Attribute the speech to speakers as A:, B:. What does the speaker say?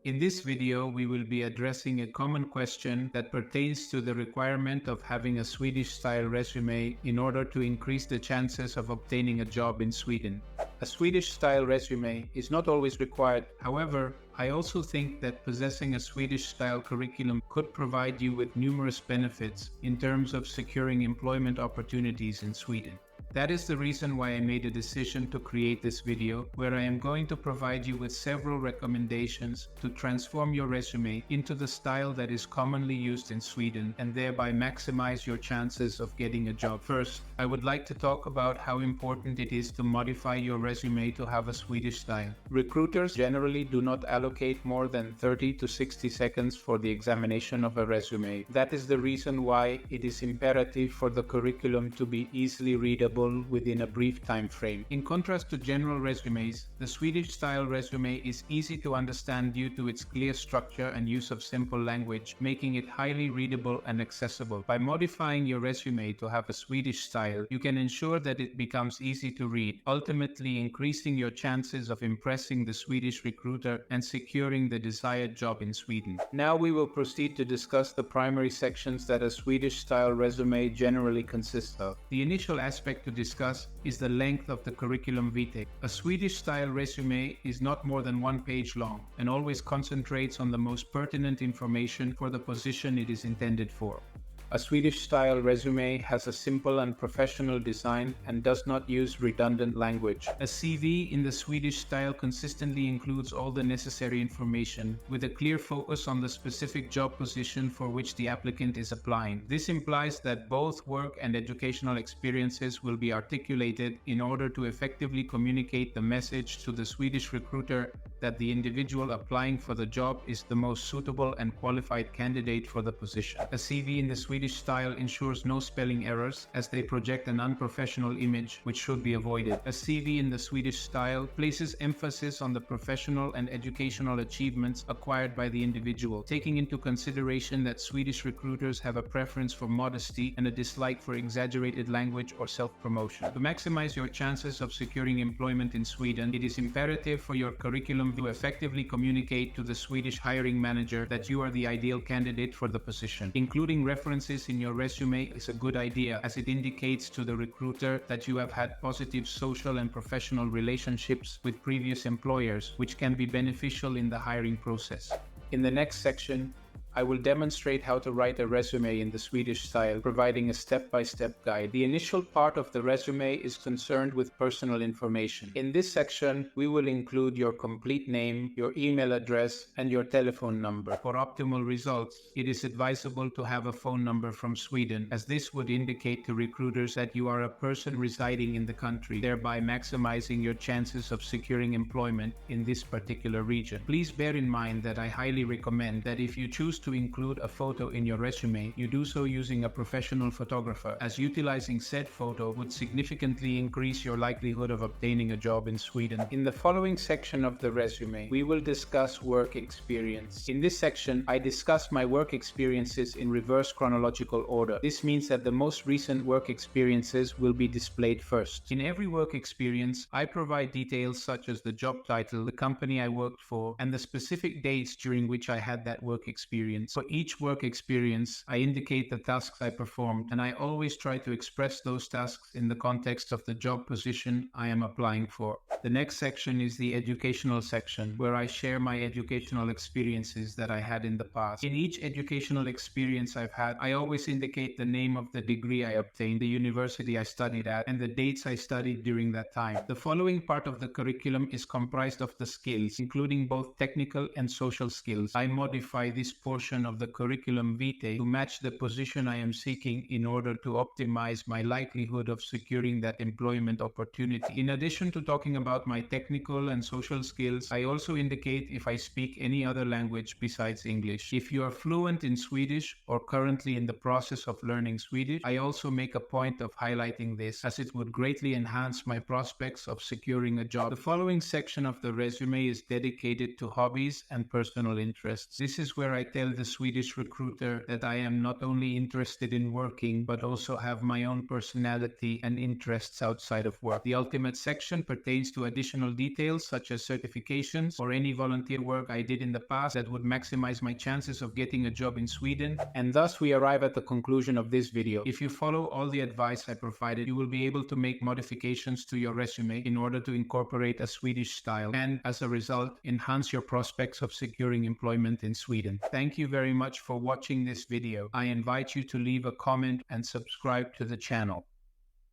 A: In this video, we will be addressing a common question that pertains to the requirement of having a Swedish-style resume in order to increase the chances of obtaining a job in Sweden. A Swedish-style resume is not always required. However, I also think that possessing a Swedish-style curriculum could provide you with numerous benefits in terms of securing employment opportunities in Sweden. That is the reason why I made a decision to create this video, where I am going to provide you with several recommendations to transform your resume into the style that is commonly used in Sweden and thereby maximize your chances of getting a job. First, I would like to talk about how important it is to modify your resume to have a Swedish style. Recruiters generally do not allocate more than 30 to 60 seconds for the examination of a resume. That is the reason why it is imperative for the curriculum to be easily readable within a brief time frame. In contrast to general resumes, the Swedish-style resume is easy to understand due to its clear structure and use of simple language, making it highly readable and accessible. By modifying your resume to have a Swedish style, you can ensure that it becomes easy to read, ultimately increasing your chances of impressing the Swedish recruiter and securing the desired job in Sweden. Now we will proceed to discuss the primary sections that a Swedish-style resume generally consists of. The initial aspect to discuss is the length of the curriculum vitae. A Swedish-style resume is not more than 1 page long and always concentrates on the most pertinent information for the position it is intended for. A Swedish-style resume has a simple and professional design and does not use redundant language. A CV in the Swedish style consistently includes all the necessary information, with a clear focus on the specific job position for which the applicant is applying. This implies that both work and educational experiences will be articulated in order to effectively communicate the message to the Swedish recruiter that the individual applying for the job is the most suitable and qualified candidate for the position. A CV in the Swedish style ensures no spelling errors, as they project an unprofessional image which should be avoided. A CV in the Swedish style places emphasis on the professional and educational achievements acquired by the individual, taking into consideration that Swedish recruiters have a preference for modesty and a dislike for exaggerated language or self-promotion. To maximize your chances of securing employment in Sweden, it is imperative for your curriculum to effectively communicate to the Swedish hiring manager that you are the ideal candidate for the position. Including references in your resume is a good idea, as it indicates to the recruiter that you have had positive social and professional relationships with previous employers, which can be beneficial in the hiring process. In the next section, I will demonstrate how to write a resume in the Swedish style, providing a step-by-step guide. The initial part of the resume is concerned with personal information. In this section, we will include your complete name, your email address, and your telephone number. For optimal results, it is advisable to have a phone number from Sweden, as this would indicate to recruiters that you are a person residing in the country, thereby maximizing your chances of securing employment in this particular region. Please bear in mind that I highly recommend that if you choose to include a photo in your resume, you do so using a professional photographer, as utilizing said photo would significantly increase your likelihood of obtaining a job in Sweden. In the following section of the resume, we will discuss work experience. In this section, I discuss my work experiences in reverse chronological order. This means that the most recent work experiences will be displayed first. In every work experience, I provide details such as the job title, the company I worked for, and the specific dates during which I had that work experience. For each work experience, I indicate the tasks I performed, and I always try to express those tasks in the context of the job position I am applying for. The next section is the educational section, where I share my educational experiences that I had in the past. In each educational experience I've had, I always indicate the name of the degree I obtained, the university I studied at, and the dates I studied during that time. The following part of the curriculum is comprised of the skills, including both technical and social skills. I modify this portion of the curriculum vitae to match the position I am seeking in order to optimize my likelihood of securing that employment opportunity. In addition to talking about my technical and social skills, I also indicate if I speak any other language besides English. If you are fluent in Swedish or currently in the process of learning Swedish, I also make a point of highlighting this, as it would greatly enhance my prospects of securing a job. The following section of the resume is dedicated to hobbies and personal interests. This is where I tell with the Swedish recruiter that I am not only interested in working, but also have my own personality and interests outside of work. The ultimate section pertains to additional details such as certifications or any volunteer work I did in the past that would maximize my chances of getting a job in Sweden. And thus we arrive at the conclusion of this video. If you follow all the advice I provided, you will be able to make modifications to your resume in order to incorporate a Swedish style and, as a result, enhance your prospects of securing employment in Sweden. Thank you very much for watching this video. I invite you to leave a comment and subscribe to the channel.